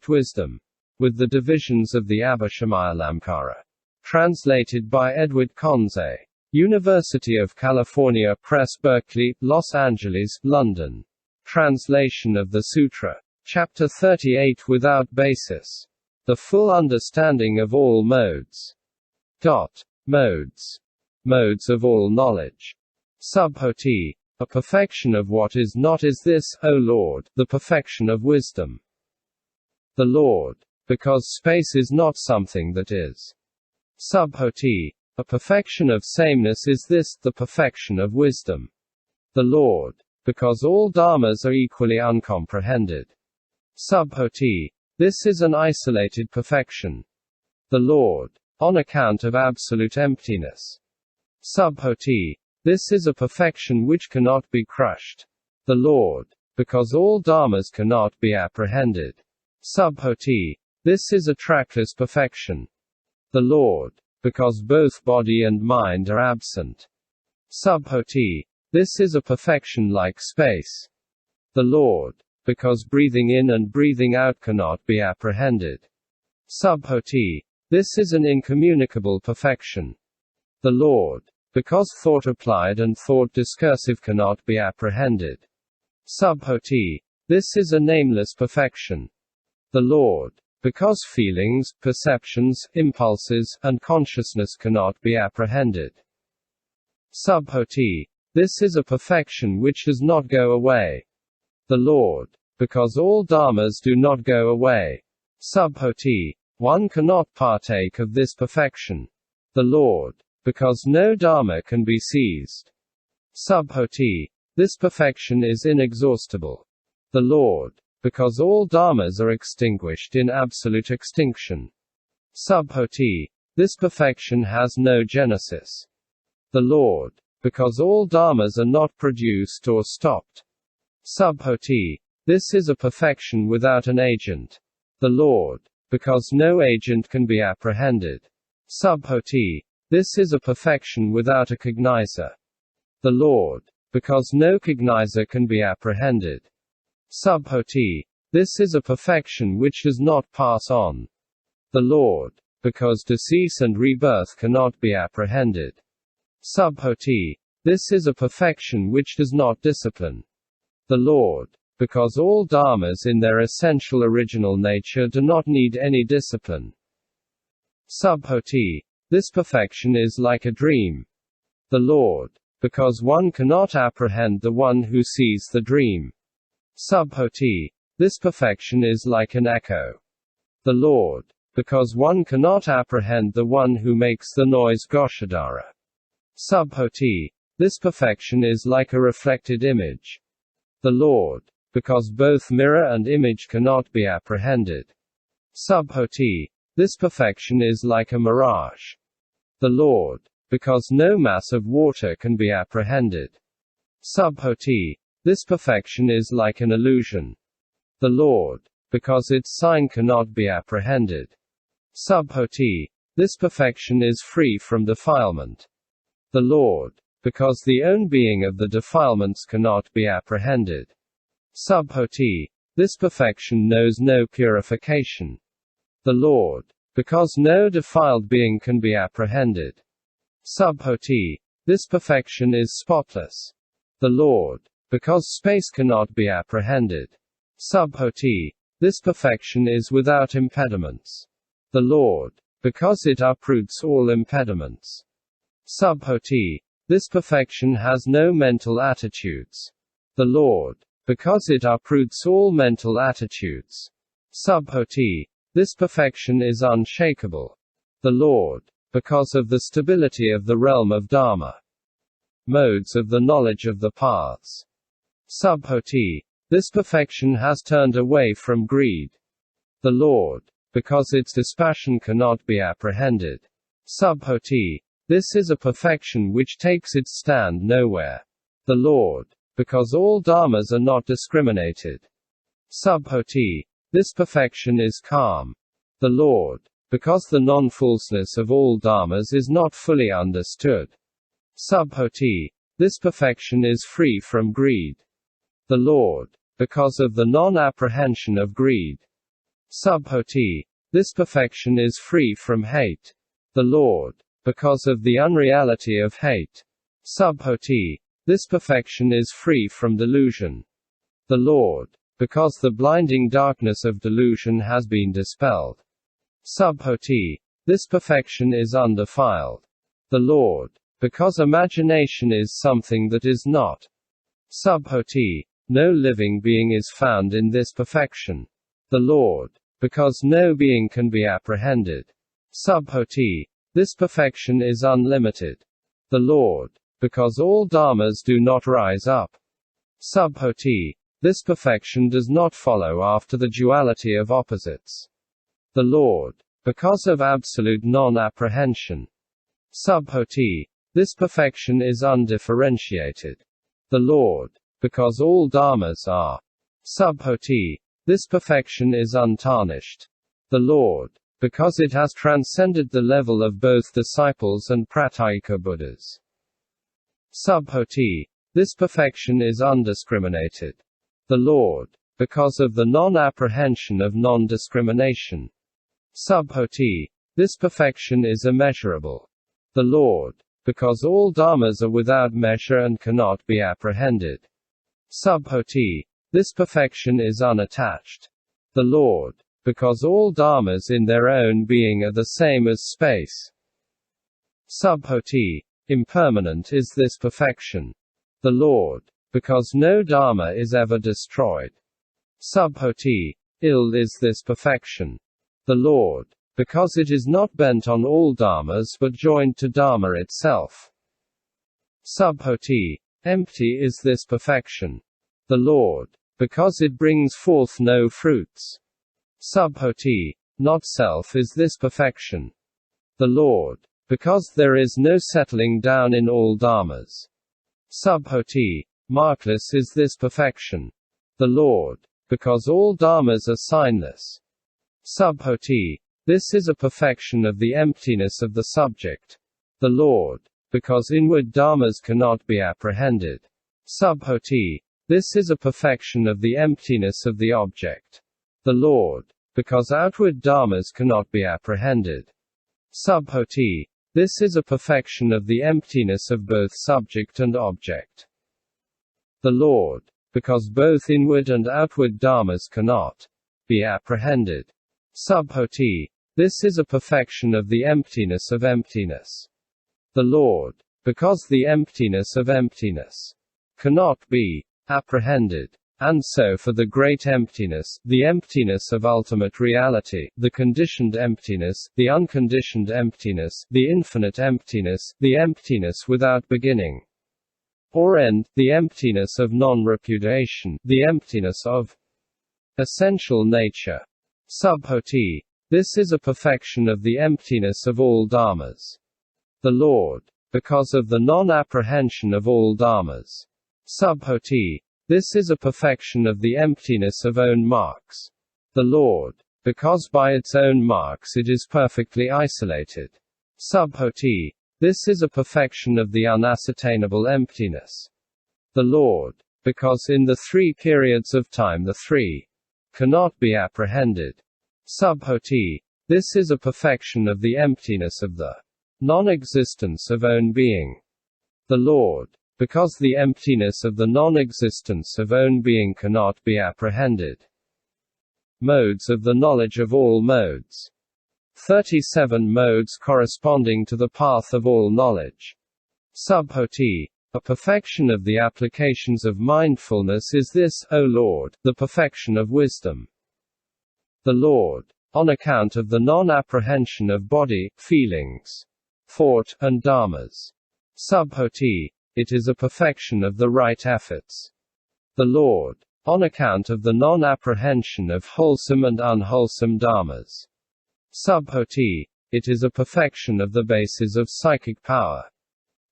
perfect wisdom. With the divisions of the Abhisamayalamkara. Translated by Edward Conze. University of California Press, Berkeley, Los Angeles, London. Translation of the Sutra. Chapter 38 Without Basis. The full understanding of all modes. Modes. Modes of all knowledge. Subhuti. A perfection of what is not is this, O Lord, the perfection of wisdom. The Lord. Because space is not something that is. Subhuti. A perfection of sameness is this, the perfection of wisdom. The Lord. Because all dharmas are equally uncomprehended. Subhuti. This is an isolated perfection. The Lord. On account of absolute emptiness. Subhuti. This is a perfection which cannot be crushed. The Lord. Because all dharmas cannot be apprehended. Subhuti. This is a trackless perfection. The Lord. Because both body and mind are absent. Subhuti. This is a perfection like space. The Lord. Because breathing in and breathing out cannot be apprehended. Subhuti. This is an incommunicable perfection. The Lord. Because thought applied and thought discursive cannot be apprehended. Subhuti. This is a nameless perfection. The Lord. Because feelings, perceptions, impulses, and consciousness cannot be apprehended. Subhuti. This is a perfection which does not go away. The Lord. Because all dharmas do not go away. Subhuti. One cannot partake of this perfection. The Lord. Because no dharma can be seized. Subhuti. This perfection is inexhaustible. The Lord. Because all dharmas are extinguished in absolute extinction. Subhuti. This perfection has no genesis. The Lord. Because all dharmas are not produced or stopped. Subhuti. This is a perfection without an agent. The Lord. Because no agent can be apprehended. Subhuti. This is a perfection without a cognizer. The Lord. Because no cognizer can be apprehended. Subhuti. This is a perfection which does not pass on. The Lord. Because decease and rebirth cannot be apprehended. Subhuti. This is a perfection which does not discipline. The Lord. Because all dharmas in their essential original nature do not need any discipline. Subhuti. This perfection is like a dream. The Lord. Because one cannot apprehend the one who sees the dream. Subhuti. This perfection is like an echo. The Lord. Because one cannot apprehend the one who makes the noise Goshadara. Subhuti. This perfection is like a reflected image. The Lord. Because both mirror and image cannot be apprehended. Subhuti. This perfection is like a mirage. The Lord. Because no mass of water can be apprehended. Subhuti. This perfection is like an illusion. The Lord. Because its sign cannot be apprehended. Subhuti. This perfection is free from defilement. The Lord. Because the own being of the defilements cannot be apprehended. Subhuti. This perfection knows no purification. The Lord. Because no defiled being can be apprehended. Subhuti. This perfection is spotless. The Lord. Because space cannot be apprehended. Subhuti. This perfection is without impediments. The Lord. Because it uproots all impediments. Subhuti. This perfection has no mental attitudes. The Lord. Because it uproots all mental attitudes. Subhuti. This perfection is unshakable. The Lord. Because of the stability of the realm of Dharma. Modes of the knowledge of the paths. Subhuti. This perfection has turned away from greed. The Lord. Because its dispassion cannot be apprehended. Subhuti. This is a perfection which takes its stand nowhere. The Lord. Because all dharmas are not discriminated. Subhuti. This perfection is calm. The Lord. Because the non-falseness of all dharmas is not fully understood. Subhuti. This perfection is free from greed. The Lord. Because of the non-apprehension of greed. Subhuti. This perfection is free from hate. The Lord. Because of the unreality of hate. Subhuti. This perfection is free from delusion. The Lord. Because the blinding darkness of delusion has been dispelled. Subhuti. This perfection is undefiled. The Lord. Because imagination is something that is not. Subhuti. No living being is found in this perfection. The Lord. Because no being can be apprehended. Subhuti. This perfection is unlimited. The Lord. Because all dharmas do not rise up. Subhuti. This perfection does not follow after the duality of opposites. The Lord. Because of absolute non-apprehension. Subhuti. This perfection is undifferentiated. The Lord. Because all dharmas are. Subhuti. This perfection is untarnished. The Lord. Because it has transcended the level of both disciples and pratyeka Buddhas. Subhuti. This perfection is undiscriminated. The Lord. Because of the non-apprehension of non-discrimination. Subhuti. This perfection is immeasurable. The Lord. Because all dharmas are without measure and cannot be apprehended. Subhuti. This perfection is unattached. The Lord. Because all dharmas in their own being are the same as space. Subhuti. Impermanent is this perfection. The Lord. Because no dharma is ever destroyed. Subhuti. Ill is this perfection. The Lord. Because it is not bent on all dharmas but joined to dharma itself. Subhuti. Empty is this perfection. The Lord. Because it brings forth no fruits. Subhuti. Not self is this perfection. The Lord. Because there is no settling down in all dharmas. Subhuti. Markless is this perfection. The Lord. Because all dharmas are signless. Subhuti. This is a perfection of the emptiness of the subject. The Lord. Because inward dharmas cannot be apprehended. Subhuti. This is a perfection of the emptiness of the object. The Lord. Because outward dharmas cannot be apprehended. Subhuti. This is a perfection of the emptiness of both subject and object. The Lord. Because both inward and outward dharmas cannot be apprehended. Subhuti. This is a perfection of the emptiness of emptiness. The Lord. Because the emptiness of emptiness cannot be apprehended. And so for the great emptiness, the emptiness of ultimate reality, the conditioned emptiness, the unconditioned emptiness, the infinite emptiness, the emptiness without beginning or end, the emptiness of non-repudiation, the emptiness of essential nature. Subhuti. This is a perfection of the emptiness of all dharmas. The Lord. Because of the non-apprehension of all dharmas. Subhuti. This is a perfection of the emptiness of own marks. The Lord. Because by its own marks it is perfectly isolated. Subhuti. This is a perfection of the unascertainable emptiness. The Lord. Because in the three periods of time the three cannot be apprehended. Subhuti. This is a perfection of the emptiness of the non-existence of own being. The Lord. Because the emptiness of the non-existence of own being cannot be apprehended. Modes of the knowledge of all modes. 37 modes corresponding to the path of all knowledge. Subhuti. A perfection of the applications of mindfulness is this, O Lord, the perfection of wisdom. The Lord. On account of the non-apprehension of body, feelings, thought, and dharmas. Subhuti. It is a perfection of the right efforts. The Lord. On account of the non-apprehension of wholesome and unwholesome dharmas. Subhuti. It is a perfection of the bases of psychic power.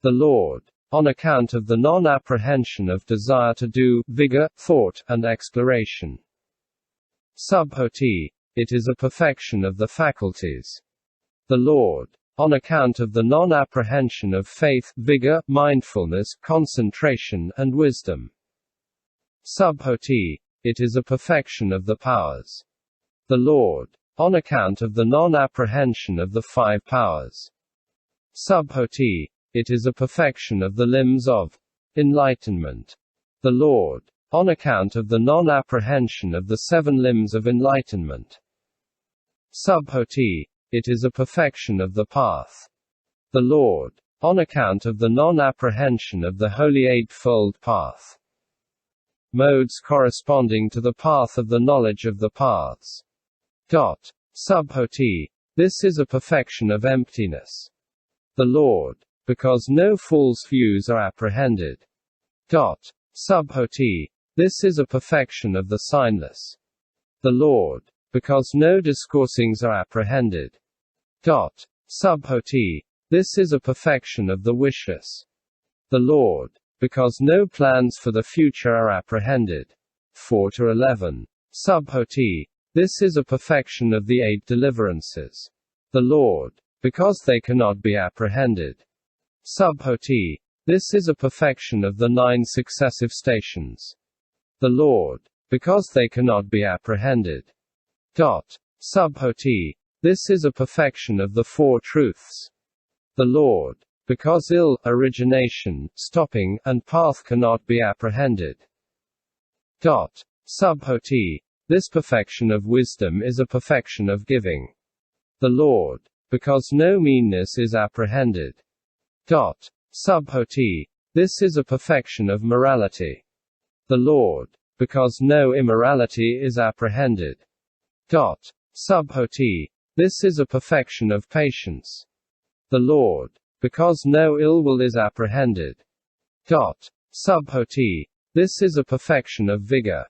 The Lord. On account of the non-apprehension of desire to do, vigor, thought, and exploration. Subhuti. It is a perfection of the faculties. The Lord. On account of the non-apprehension of faith, vigor, mindfulness, concentration, and wisdom. Subhuti. It is a perfection of the powers. The Lord. On account of the non-apprehension of the five powers. Subhuti. It is a perfection of the limbs of enlightenment. The Lord. On account of the non-apprehension of the seven limbs of enlightenment. Subhuti. It is a perfection of the path. The Lord. On account of the non-apprehension of the holy eightfold path. Modes corresponding to the path of the knowledge of the paths. Subhuti. This is a perfection of emptiness. The Lord. Because no false views are apprehended. Subhuti. This is a perfection of the signless. The Lord. Because no discoursings are apprehended. Subhuti. This is a perfection of the wishless. The Lord. Because no plans for the future are apprehended. 4-11. Subhuti. This is a perfection of the 8 deliverances. The Lord. Because they cannot be apprehended. Subhuti. This is a perfection of the 9 successive stations. The Lord. Because they cannot be apprehended. Subhuti. This is a perfection of the 4 truths. The Lord. Because ill, origination, stopping, and path cannot be apprehended. Subhuti. This perfection of wisdom is a perfection of giving. The Lord. Because no meanness is apprehended. Subhuti. This is a perfection of morality. The Lord. Because no immorality is apprehended. Subhuti. This is a perfection of patience. The Lord. Because no ill will is apprehended. Subhuti. This is a perfection of vigor.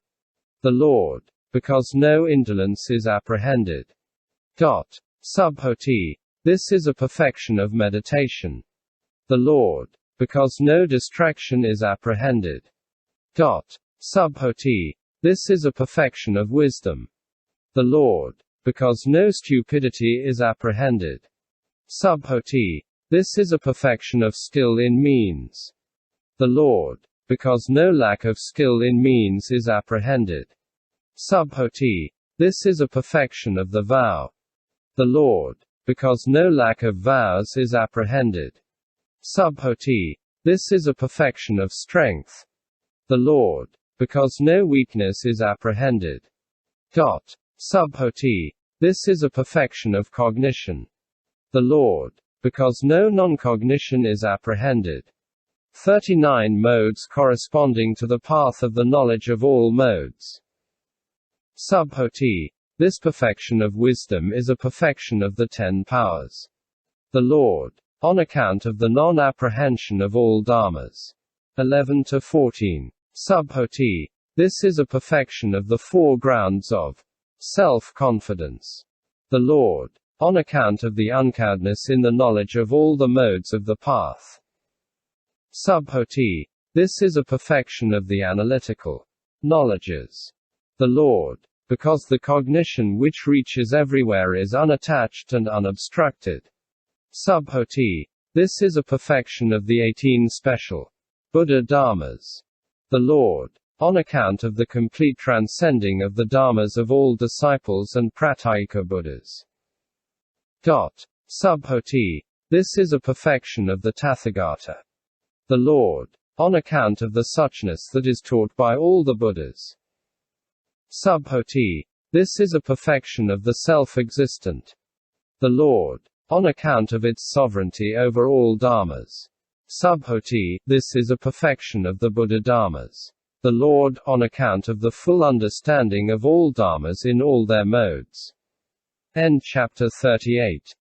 The Lord. Because no indolence is apprehended. Subhuti. This is a perfection of meditation. The Lord. Because no distraction is apprehended. Subhuti. This is a perfection of wisdom. The Lord. Because no stupidity is apprehended. Subhuti. This is a perfection of skill in means. The Lord. Because no lack of skill in means is apprehended. Subhuti. This is a perfection of the vow. The Lord. Because no lack of vows is apprehended. Subhuti. This is a perfection of strength. The Lord. Because no weakness is apprehended. Subhuti. This is a perfection of cognition. The Lord. Because no non-cognition is apprehended. 39 modes corresponding to the path of the knowledge of all modes. Subhuti. This perfection of wisdom is a perfection of the 10 powers. The Lord. On account of the non-apprehension of all dharmas. 11-14. Subhuti. This is a perfection of the 4 grounds of self-confidence. The Lord. On account of the uncloudness in the knowledge of all the modes of the path. Subhuti. This is a perfection of the analytical knowledges. The Lord. Because the cognition which reaches everywhere is unattached and unobstructed. Subhuti. This is a perfection of the 18 special Buddha dharmas. The Lord. On account of the complete transcending of the dharmas of all disciples and pratyeka Buddhas. Subhuti. This is a perfection of the Tathagata. The Lord. On account of the suchness that is taught by all the Buddhas. Subhuti. This is a perfection of the self-existent. The Lord. On account of its sovereignty over all dharmas. Subhuti. This is a perfection of the Buddha dharmas. The Lord. On account of the full understanding of all dharmas in all their modes. End chapter 38.